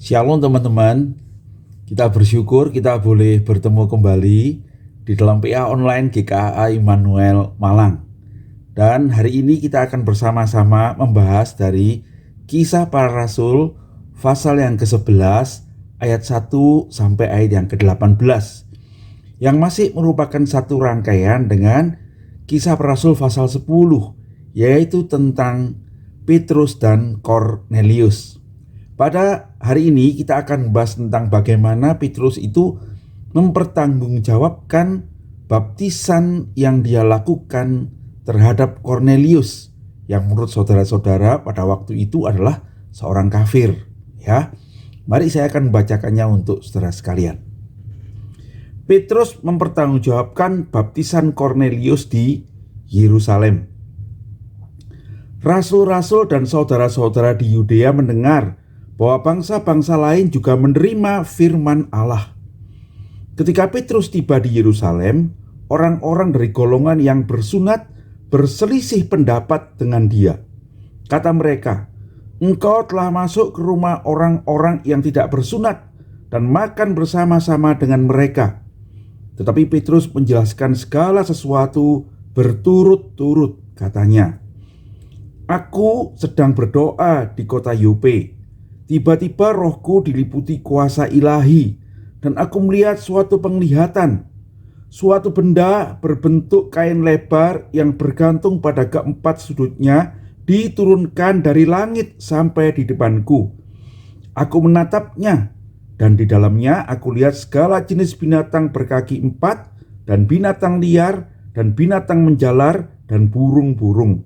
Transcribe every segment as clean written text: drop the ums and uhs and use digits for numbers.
Shalom teman-teman, kita bersyukur kita boleh bertemu kembali di dalam PA Online GKA Immanuel Malang. Dan hari ini kita akan bersama-sama membahas dari Kisah Para Rasul pasal yang ke-11 ayat 1 sampai ayat yang ke-18, yang masih merupakan satu rangkaian dengan Kisah Para Rasul pasal 10, yaitu tentang Petrus dan Kornelius. Pada hari ini kita akan membahas tentang bagaimana Petrus itu mempertanggungjawabkan baptisan yang dia lakukan terhadap Kornelius, yang menurut saudara-saudara pada waktu itu adalah seorang kafir. Ya, mari saya akan membacakannya untuk saudara sekalian. Petrus mempertanggungjawabkan baptisan Kornelius di Yerusalem. Rasul-rasul dan saudara-saudara di Yudea mendengar bahwa bangsa-bangsa lain juga menerima firman Allah. Ketika Petrus tiba di Yerusalem, orang-orang dari golongan yang bersunat berselisih pendapat dengan dia. Kata mereka, "Engkau telah masuk ke rumah orang-orang yang tidak bersunat dan makan bersama-sama dengan mereka." Tetapi Petrus menjelaskan segala sesuatu berturut-turut. Katanya, "Aku sedang berdoa di kota Yope. Tiba-tiba rohku diliputi kuasa ilahi, dan aku melihat suatu penglihatan. Suatu benda berbentuk kain lebar yang bergantung pada keempat sudutnya diturunkan dari langit sampai di depanku. Aku menatapnya, dan di dalamnya aku lihat segala jenis binatang berkaki empat, dan binatang liar, dan binatang menjalar, dan burung-burung.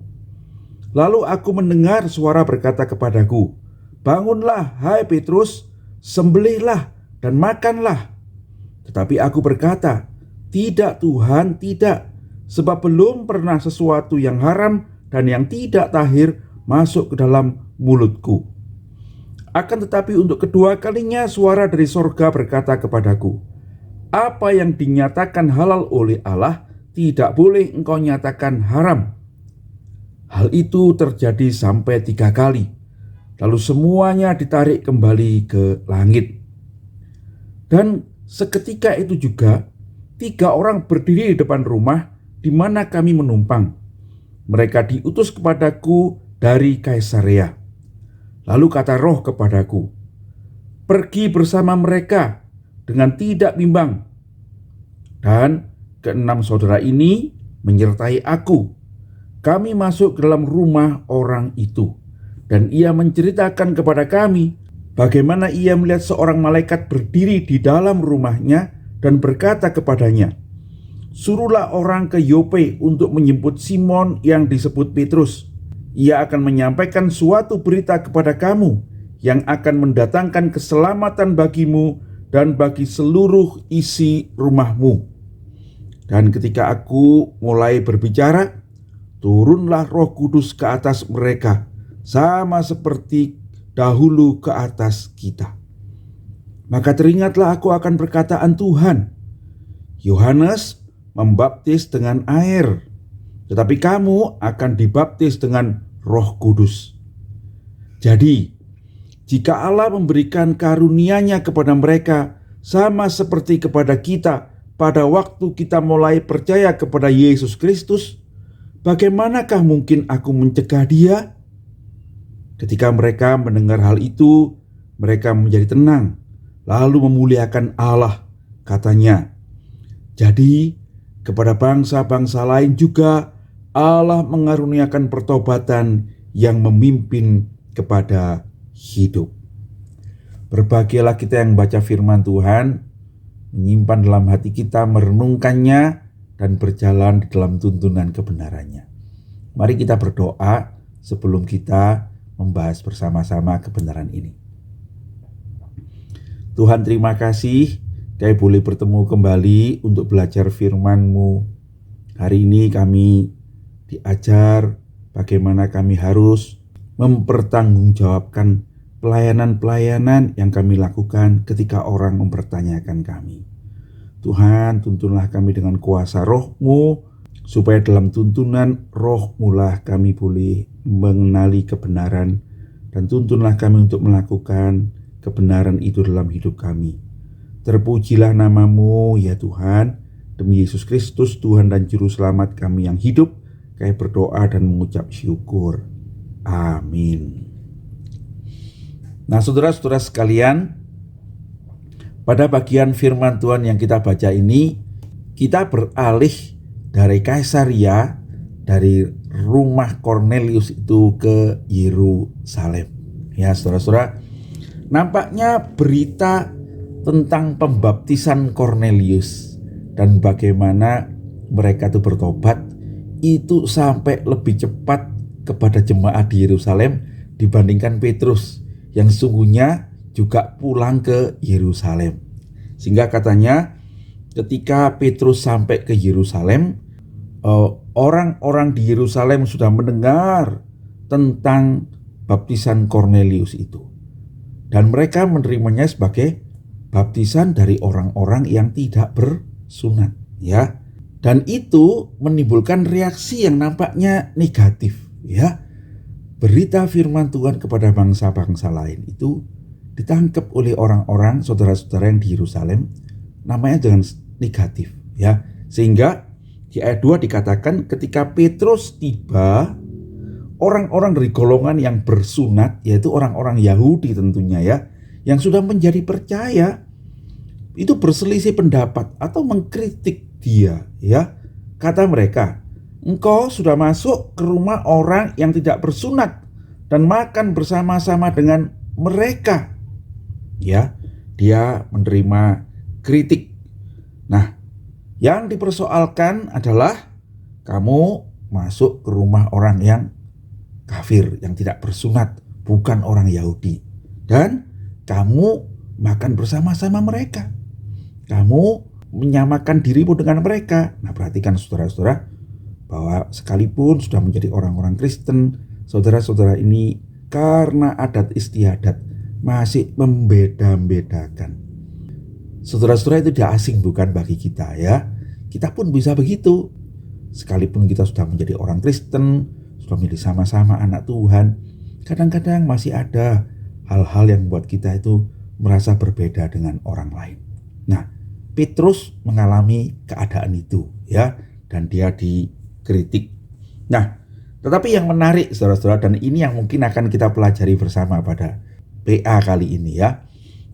Lalu aku mendengar suara berkata kepadaku, 'Bangunlah, hai Petrus, sembelihlah dan makanlah.' Tetapi aku berkata, 'Tidak Tuhan, tidak, sebab belum pernah sesuatu yang haram dan yang tidak tahir masuk ke dalam mulutku.' Akan tetapi untuk kedua kalinya suara dari sorga berkata kepadaku, 'Apa yang dinyatakan halal oleh Allah, tidak boleh engkau nyatakan haram.' Hal itu terjadi sampai 3 kali. Lalu semuanya ditarik kembali ke langit. Dan seketika itu juga 3 orang berdiri di depan rumah di mana kami menumpang. Mereka diutus kepadaku dari Kaisarea. Lalu kata Roh kepadaku, 'Pergi bersama mereka dengan tidak bimbang.' Dan 6 saudara ini menyertai aku. Kami masuk ke dalam rumah orang itu, dan ia menceritakan kepada kami bagaimana ia melihat seorang malaikat berdiri di dalam rumahnya dan berkata kepadanya, 'Suruhlah orang ke Yope untuk menjemput Simon yang disebut Petrus. Ia akan menyampaikan suatu berita kepada kamu yang akan mendatangkan keselamatan bagimu dan bagi seluruh isi rumahmu.' Dan ketika aku mulai berbicara, turunlah Roh Kudus ke atas mereka, sama seperti dahulu ke atas kita. Maka teringatlah aku akan perkataan Tuhan. Yohanes membaptis dengan air, tetapi kamu akan dibaptis dengan Roh Kudus. Jadi, jika Allah memberikan karunia-Nya kepada mereka sama seperti kepada kita pada waktu kita mulai percaya kepada Yesus Kristus, bagaimanakah mungkin aku mencegah dia?" Ketika mereka mendengar hal itu, mereka menjadi tenang, lalu memuliakan Allah. Katanya, "Jadi kepada bangsa-bangsa lain juga Allah mengaruniakan pertobatan yang memimpin kepada hidup." Berbahagialah kita yang membaca firman Tuhan, menyimpan dalam hati kita, merenungkannya, dan berjalan di dalam tuntunan kebenarannya. Mari kita berdoa sebelum kita membahas bersama-sama kebenaran ini. Tuhan, terima kasih kami boleh bertemu kembali untuk belajar firman-Mu. Hari ini kami diajar bagaimana kami harus mempertanggungjawabkan pelayanan-pelayanan yang kami lakukan ketika orang mempertanyakan kami. Tuhan, tuntunlah kami dengan kuasa Roh-Mu, supaya dalam tuntunan Roh-Mu lah kami boleh mengenali kebenaran, dan tuntunlah kami untuk melakukan kebenaran itu dalam hidup kami. Terpujilah nama-Mu ya Tuhan. Demi Yesus Kristus, Tuhan dan Juru Selamat kami yang hidup, kami berdoa dan mengucap syukur. Amin. Nah, saudara-saudara sekalian, pada bagian firman Tuhan yang kita baca ini, kita beralih dari Kaisaria, dari rumah Kornelius itu ke Yerusalem. Ya, saudara-saudara, nampaknya berita tentang pembaptisan Kornelius dan bagaimana mereka itu bertobat itu sampai lebih cepat kepada jemaat di Yerusalem dibandingkan Petrus yang sesungguhnya juga pulang ke Yerusalem. Sehingga katanya ketika Petrus sampai ke Yerusalem, orang-orang di Yerusalem sudah mendengar tentang baptisan Kornelius itu. Dan mereka menerimanya sebagai baptisan dari orang-orang yang tidak bersunat, ya. Dan itu menimbulkan reaksi yang nampaknya negatif, ya. Berita firman Tuhan kepada bangsa-bangsa lain itu ditangkap oleh orang-orang saudara-saudara yang di Yerusalem namanya dengan negatif, ya. Sehingga di ayat 2 dikatakan ketika Petrus tiba, orang-orang dari golongan yang bersunat, yaitu orang-orang Yahudi tentunya ya, yang sudah menjadi percaya, itu berselisih pendapat atau mengkritik dia, ya. Kata mereka, engkau sudah masuk ke rumah orang yang tidak bersunat dan makan bersama-sama dengan mereka. Ya, dia menerima kritik. Nah, yang dipersoalkan adalah kamu masuk ke rumah orang yang kafir, yang tidak bersunat, bukan orang Yahudi. Dan kamu makan bersama-sama mereka. Kamu menyamakan dirimu dengan mereka. Nah, perhatikan saudara-saudara bahwa sekalipun sudah menjadi orang-orang Kristen, saudara-saudara ini karena adat istiadat masih membeda-bedakan. Saudara-saudara itu tidak asing bukan bagi kita ya. Kita pun bisa begitu. Sekalipun kita sudah menjadi orang Kristen, sudah menjadi sama-sama anak Tuhan, kadang-kadang masih ada hal-hal yang membuat kita itu merasa berbeda dengan orang lain. Nah, Petrus mengalami keadaan itu ya, dan dia dikritik. Nah, tetapi yang menarik saudara-saudara, dan ini yang mungkin akan kita pelajari bersama pada PA kali ini ya,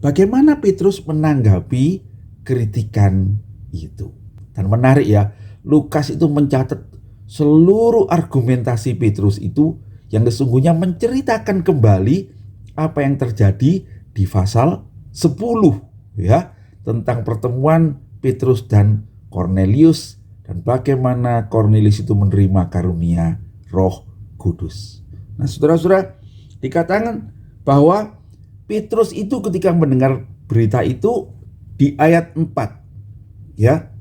bagaimana Petrus menanggapi kritikan itu. Dan menarik ya, Lukas itu mencatat seluruh argumentasi Petrus itu yang sesungguhnya menceritakan kembali apa yang terjadi di pasal 10 ya, tentang pertemuan Petrus dan Kornelius dan bagaimana Kornelius itu menerima karunia Roh Kudus. Nah, saudara-saudara, dikatakan bahwa Petrus itu ketika mendengar berita itu di ayat 4 ya,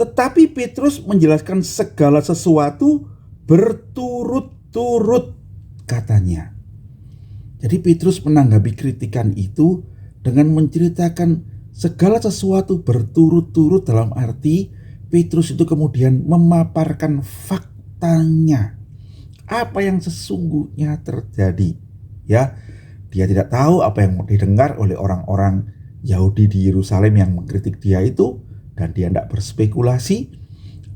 tetapi Petrus menjelaskan segala sesuatu berturut-turut katanya. Jadi Petrus menanggapi kritikan itu dengan menceritakan segala sesuatu berturut-turut, dalam arti Petrus itu kemudian memaparkan faktanya, apa yang sesungguhnya terjadi ya. Dia tidak tahu apa yang didengar oleh orang-orang Yahudi di Yerusalem yang mengkritik dia itu, dan dia tidak berspekulasi.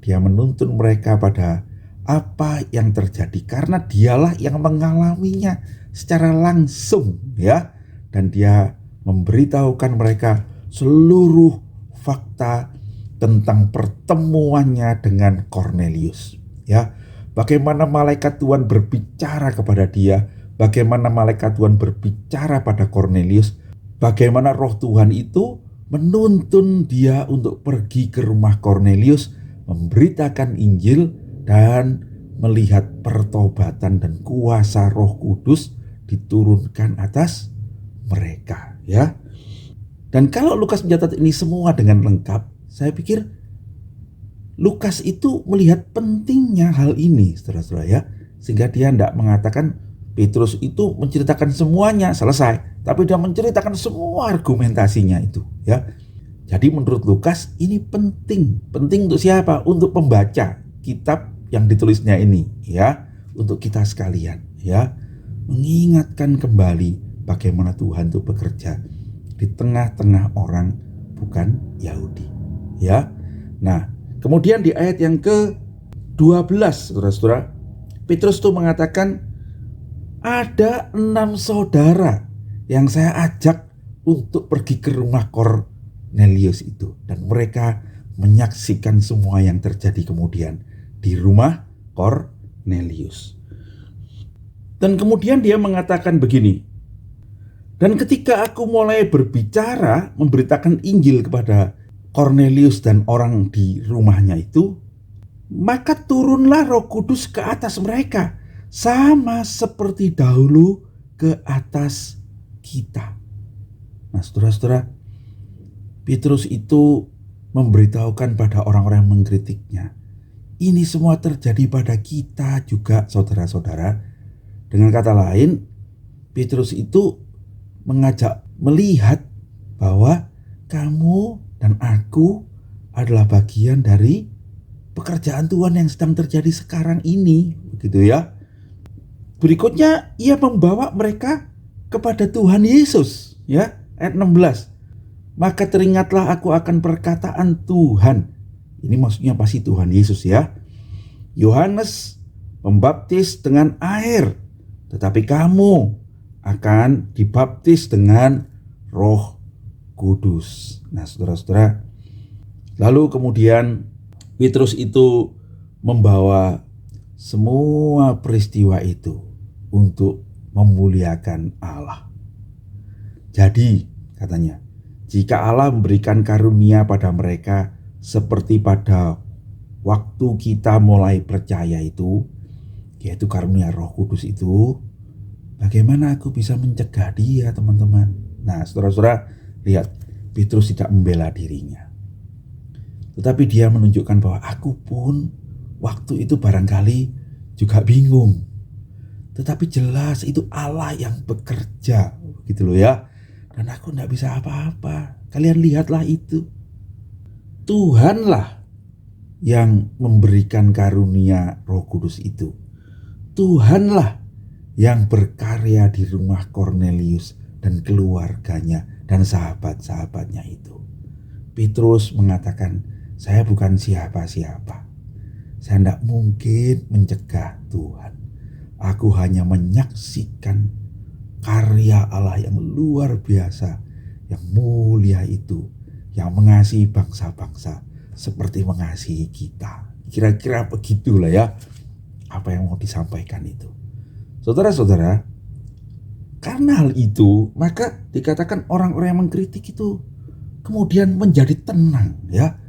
Dia menuntun mereka pada apa yang terjadi karena dialah yang mengalaminya secara langsung ya, dan dia memberitahukan mereka seluruh fakta tentang pertemuannya dengan Kornelius ya. Bagaimana malaikat Tuhan berbicara kepada dia, bagaimana malaikat Tuhan berbicara pada Kornelius, bagaimana Roh Tuhan itu menuntun dia untuk pergi ke rumah Kornelius, memberitakan Injil dan melihat pertobatan dan kuasa Roh Kudus diturunkan atas mereka ya. Dan kalau Lukas mencatat ini semua dengan lengkap, saya pikir Lukas itu melihat pentingnya hal ini, saudara-saudara ya, sehingga dia tidak mengatakan Petrus itu menceritakan semuanya selesai, tapi dia menceritakan semua argumentasinya itu ya. Jadi menurut Lukas ini penting untuk siapa? Untuk pembaca kitab yang ditulisnya ini ya, untuk kita sekalian ya, mengingatkan kembali bagaimana Tuhan itu bekerja di tengah-tengah orang bukan Yahudi. Ya. Nah, kemudian di ayat yang ke-12, saudara-saudara, Petrus itu mengatakan, ada 6 saudara yang saya ajak untuk pergi ke rumah Kornelius itu. Dan mereka menyaksikan semua yang terjadi kemudian di rumah Kornelius. Dan kemudian dia mengatakan begini, dan ketika aku mulai berbicara, memberitakan Injil kepada Kornelius dan orang di rumahnya itu, maka turunlah Roh Kudus ke atas mereka, sama seperti dahulu ke atas kita. Nah, saudara-saudara, Petrus itu memberitahukan pada orang-orang yang mengkritiknya, ini semua terjadi pada kita juga, saudara-saudara. Dengan kata lain, Petrus itu mengajak melihat bahwa kamu dan aku adalah bagian dari pekerjaan Tuhan yang sedang terjadi sekarang ini, begitu ya. Berikutnya ia membawa mereka kepada Tuhan Yesus, ya, ayat 16. Maka teringatlah aku akan perkataan Tuhan. Ini maksudnya pasti Tuhan Yesus, ya. Yohanes membaptis dengan air, tetapi kamu akan dibaptis dengan Roh Kudus. Nah, saudara-saudara, lalu kemudian Petrus itu membawa semua peristiwa itu untuk memuliakan Allah. Jadi, katanya, jika Allah memberikan karunia pada mereka seperti pada waktu kita mulai percaya itu, yaitu karunia Roh Kudus itu, bagaimana aku bisa mencegah dia, teman-teman? Nah, saudara-saudara, lihat, Petrus tidak membela dirinya. Tetapi dia menunjukkan bahwa aku pun waktu itu barangkali juga bingung. Tetapi jelas itu Allah yang bekerja, gitu loh ya. Dan aku tidak bisa apa-apa. Kalian lihatlah itu. Tuhanlah yang memberikan karunia Roh Kudus itu. Tuhanlah yang berkarya di rumah Kornelius dan keluarganya dan sahabat-sahabatnya itu. Petrus mengatakan, saya bukan siapa-siapa. Saya tidak mungkin mencegah Tuhan. Aku hanya menyaksikan karya Allah yang luar biasa, yang mulia itu, yang mengasihi bangsa-bangsa seperti mengasihi kita. Kira-kira begitulah ya apa yang mau disampaikan itu. Saudara-saudara, karena hal itu, maka dikatakan orang-orang yang mengkritik itu kemudian menjadi tenang, ya.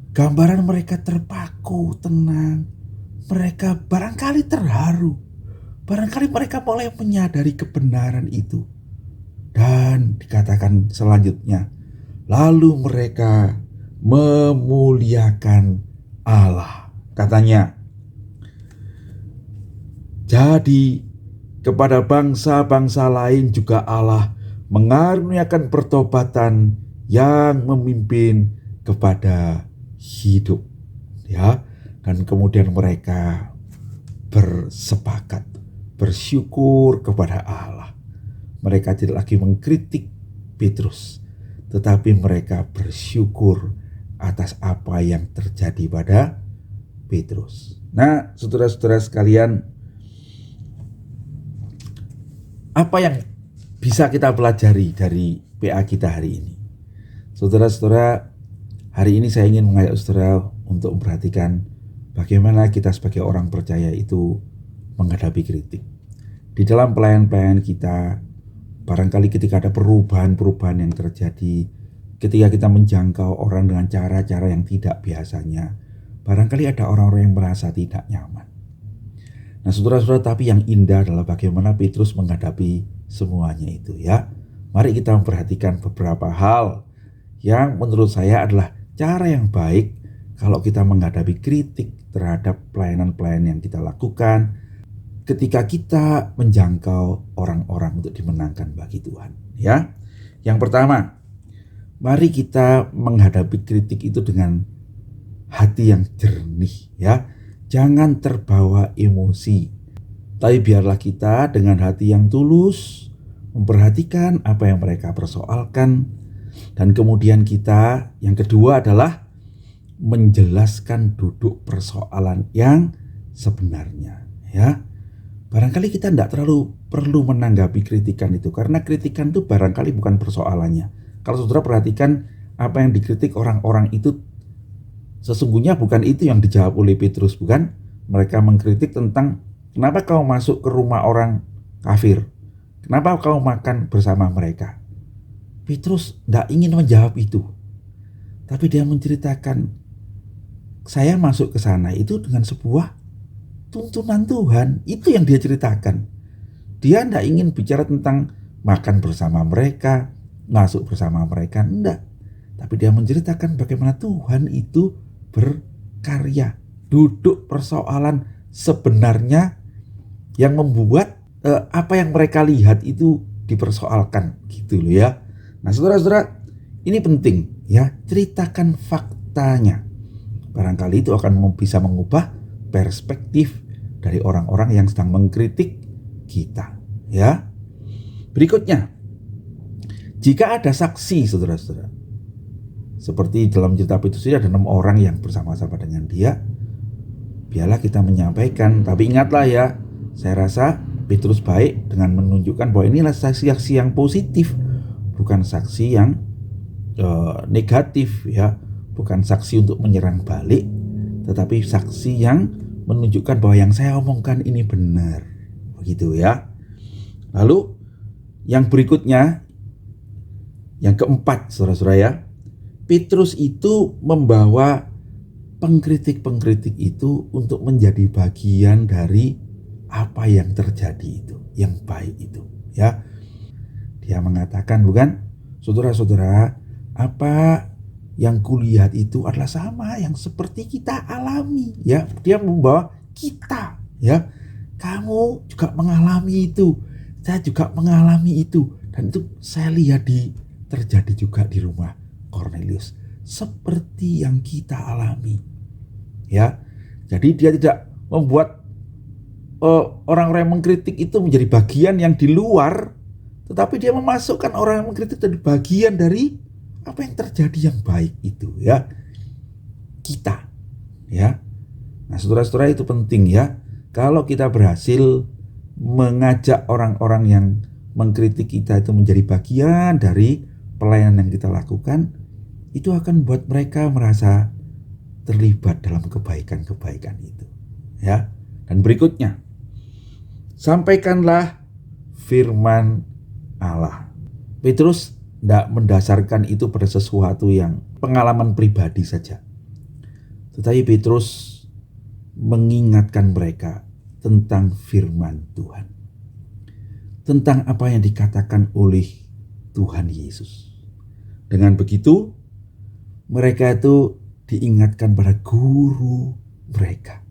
Gambaran mereka terpaku, tenang. Mereka barangkali terharu. Barangkali mereka mulai menyadari kebenaran itu. Dan dikatakan selanjutnya, lalu mereka memuliakan Allah. Katanya, jadi kepada bangsa-bangsa lain juga Allah mengaruniakan pertobatan yang memimpin kepada hidup, ya. Dan kemudian mereka bersepakat bersyukur kepada Allah. Mereka tidak lagi mengkritik Petrus, tetapi mereka bersyukur atas apa yang terjadi pada Petrus. Nah, saudara-saudara sekalian, apa yang bisa kita pelajari dari PA kita hari ini? Saudara-saudara, hari ini saya ingin mengajak saudara untuk memperhatikan bagaimana kita sebagai orang percaya itu menghadapi kritik. Di dalam pelayan-pelayan kita, barangkali ketika ada perubahan-perubahan yang terjadi, ketika kita menjangkau orang dengan cara-cara yang tidak biasanya, barangkali ada orang-orang yang merasa tidak nyaman. Nah, saudara-saudara, tapi yang indah adalah bagaimana Petrus menghadapi semuanya itu, ya. Mari kita memperhatikan beberapa hal yang menurut saya adalah cara yang baik kalau kita menghadapi kritik terhadap pelayanan-pelayanan yang kita lakukan ketika kita menjangkau orang-orang untuk dimenangkan bagi Tuhan, ya. Yang pertama, mari kita menghadapi kritik itu dengan hati yang jernih, ya. Jangan terbawa emosi, tapi biarlah kita dengan hati yang tulus memperhatikan apa yang mereka persoalkan, dan kemudian kita yang kedua adalah menjelaskan duduk persoalan yang sebenarnya, ya. Barangkali kita tidak terlalu perlu menanggapi kritikan itu, karena kritikan itu barangkali bukan persoalannya. Kalau saudara perhatikan apa yang dikritik orang-orang itu, sesungguhnya bukan itu yang dijawab oleh Petrus, bukan? Mereka mengkritik tentang kenapa kau masuk ke rumah orang kafir, kenapa kau makan bersama mereka. Petrus tidak ingin menjawab itu, tapi dia menceritakan, saya masuk ke sana itu dengan sebuah tuntunan Tuhan. Itu yang dia ceritakan. Dia tidak ingin bicara tentang makan bersama mereka, masuk bersama mereka, enggak. Tapi dia menceritakan bagaimana Tuhan itu berkarya. Duduk persoalan sebenarnya yang membuat apa yang mereka lihat itu dipersoalkan, gitu loh ya. Nah, saudara-saudara, ini penting ya, ceritakan faktanya. Barangkali itu akan bisa mengubah perspektif dari orang-orang yang sedang mengkritik kita, ya. Berikutnya, jika ada saksi, saudara-saudara, seperti dalam cerita Petrus ini ada 6 orang yang bersama-sama dengan dia, biarlah kita menyampaikan. Tapi ingatlah ya, saya rasa Petrus baik dengan menunjukkan bahwa inilah saksi-saksi yang positif, bukan saksi yang negatif, ya. Bukan saksi untuk menyerang balik, tetapi saksi yang menunjukkan bahwa yang saya omongkan ini benar, begitu ya. Lalu yang berikutnya, yang keempat, saudara-saudara ya, Petrus itu membawa pengkritik-pengkritik itu untuk menjadi bagian dari apa yang terjadi itu, yang baik itu, ya. Dia mengatakan, bukan, saudara-saudara, apa yang kulihat itu adalah sama yang seperti kita alami, ya. Dia membawa kita, ya. Kamu juga mengalami itu, saya juga mengalami itu, dan itu saya lihat terjadi juga di rumah Cornelius, seperti yang kita alami, ya. Jadi dia tidak membuat orang-orang yang mengkritik itu menjadi bagian yang di luar, tetapi dia memasukkan orang yang mengkritik jadi bagian dari apa yang terjadi yang baik itu, ya, kita, ya. Nah, saudara-saudara, itu penting ya. Kalau kita berhasil mengajak orang-orang yang mengkritik kita itu menjadi bagian dari pelayanan yang kita lakukan, itu akan buat mereka merasa terlibat dalam kebaikan-kebaikan itu, ya. Dan berikutnya, sampaikanlah firman Allah. Petrus tidak mendasarkan itu pada sesuatu yang pengalaman pribadi saja, tetapi Petrus mengingatkan mereka tentang firman Tuhan, tentang apa yang dikatakan oleh Tuhan Yesus. Dengan begitu, mereka itu diingatkan pada guru mereka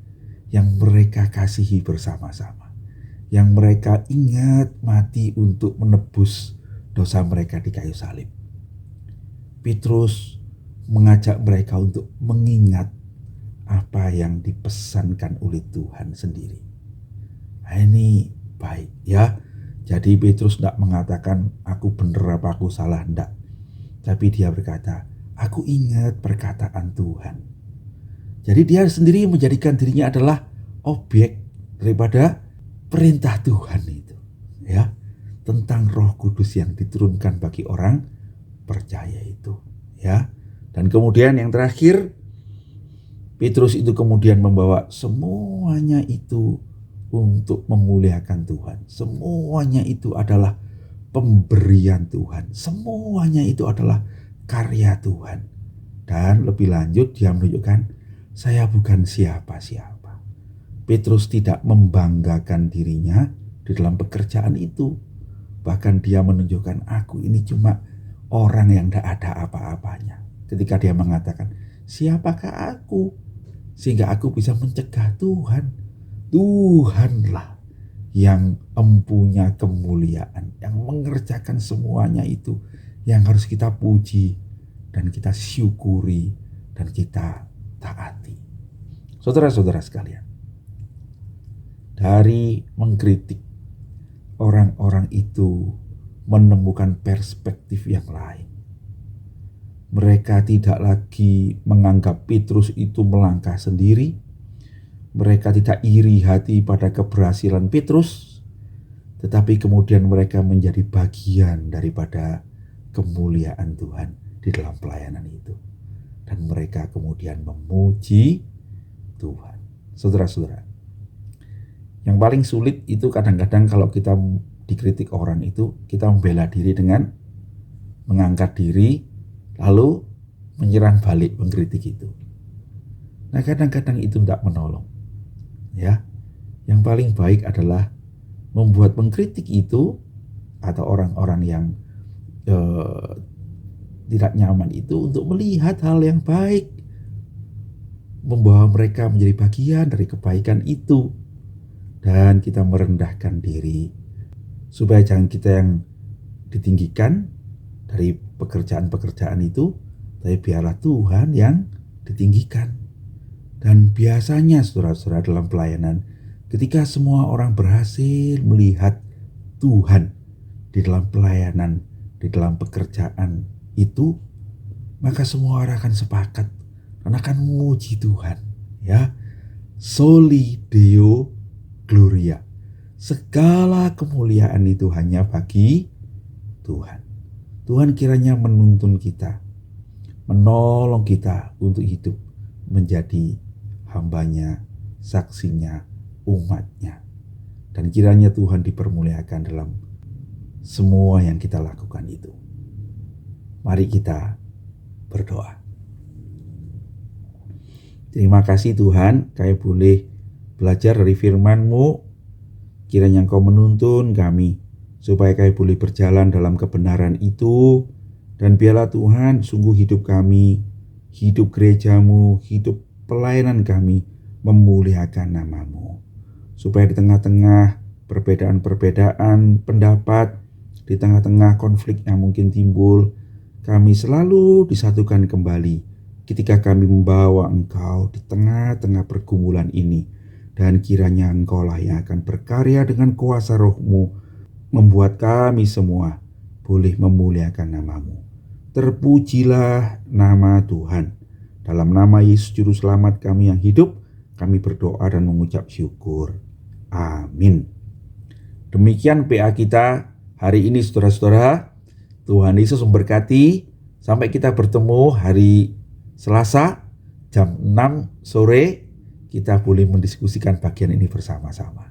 yang mereka kasihi bersama-sama, yang mereka ingat mati untuk menebus dosa mereka di kayu salib. Petrus mengajak mereka untuk mengingat apa yang dipesankan oleh Tuhan sendiri. Nah, ini baik ya. Jadi Petrus tidak mengatakan aku benar apa aku salah, enggak. Tapi dia berkata, aku ingat perkataan Tuhan. Jadi dia sendiri menjadikan dirinya adalah objek daripada perintah Tuhan itu, ya, tentang Roh Kudus yang diturunkan bagi orang percaya itu, ya. Dan kemudian yang terakhir, Petrus itu kemudian membawa semuanya itu untuk memuliakan Tuhan. Semuanya itu adalah pemberian Tuhan. Semuanya itu adalah karya Tuhan. Dan lebih lanjut dia menunjukkan, saya bukan siapa-siapa. Petrus tidak membanggakan dirinya di dalam pekerjaan itu. Bahkan dia menunjukkan, aku ini cuma orang yang tidak ada apa-apanya. Ketika dia mengatakan, siapakah aku? Sehingga aku bisa mencegah Tuhan. Tuhanlah yang empunya kemuliaan, yang mengerjakan semuanya itu, yang harus kita puji dan kita syukuri dan kita taati. Saudara-saudara sekalian, dari mengkritik orang-orang itu menemukan perspektif yang lain. Mereka tidak lagi menganggap Petrus itu melangkah sendiri. Mereka tidak iri hati pada keberhasilan Petrus, tetapi kemudian mereka menjadi bagian daripada kemuliaan Tuhan di dalam pelayanan itu. Dan mereka kemudian memuji Tuhan. Saudara-saudara, yang paling sulit itu kadang-kadang kalau kita dikritik orang itu, kita membela diri dengan mengangkat diri, lalu menyerang balik pengkritik itu. Nah, kadang-kadang itu tidak menolong. Ya, yang paling baik adalah membuat pengkritik itu atau orang-orang yang tidak nyaman itu untuk melihat hal yang baik, membawa mereka menjadi bagian dari kebaikan itu, dan kita merendahkan diri supaya jangan kita yang ditinggikan dari pekerjaan-pekerjaan itu, tapi biarlah Tuhan yang ditinggikan. Dan biasanya saudara-saudara dalam pelayanan, ketika semua orang berhasil melihat Tuhan di dalam pelayanan, di dalam pekerjaan itu, maka semua orang akan sepakat dan akan memuji Tuhan. Ya, Soli Deo Gloria. Segala kemuliaan itu hanya bagi Tuhan. Tuhan kiranya menuntun kita, menolong kita untuk hidup menjadi hambanya, saksinya, umatnya. Dan kiranya Tuhan dipermuliakan dalam semua yang kita lakukan itu. Mari kita berdoa. Terima kasih Tuhan, kami boleh belajar dari firman-Mu. Kiranya Engkau menuntun kami, supaya kami boleh berjalan dalam kebenaran itu. Dan biarlah Tuhan sungguh hidup kami, hidup gereja-Mu, hidup pelayanan kami memuliakan nama-Mu. Supaya di tengah-tengah perbedaan-perbedaan pendapat, di tengah-tengah konflik yang mungkin timbul, kami selalu disatukan kembali ketika kami membawa Engkau di tengah-tengah pergumulan ini. Dan kiranya Engkau-lah yang akan berkarya dengan kuasa Roh-Mu, membuat kami semua boleh memuliakan nama-Mu. Terpujilah nama Tuhan. Dalam nama Yesus Juru Selamat kami yang hidup, kami berdoa dan mengucap syukur. Amin. Demikian PA kita hari ini saudara-saudara. Tuhan Yesus memberkati. Sampai kita bertemu hari Selasa jam 6 sore. Kita boleh mendiskusikan bagian ini bersama-sama.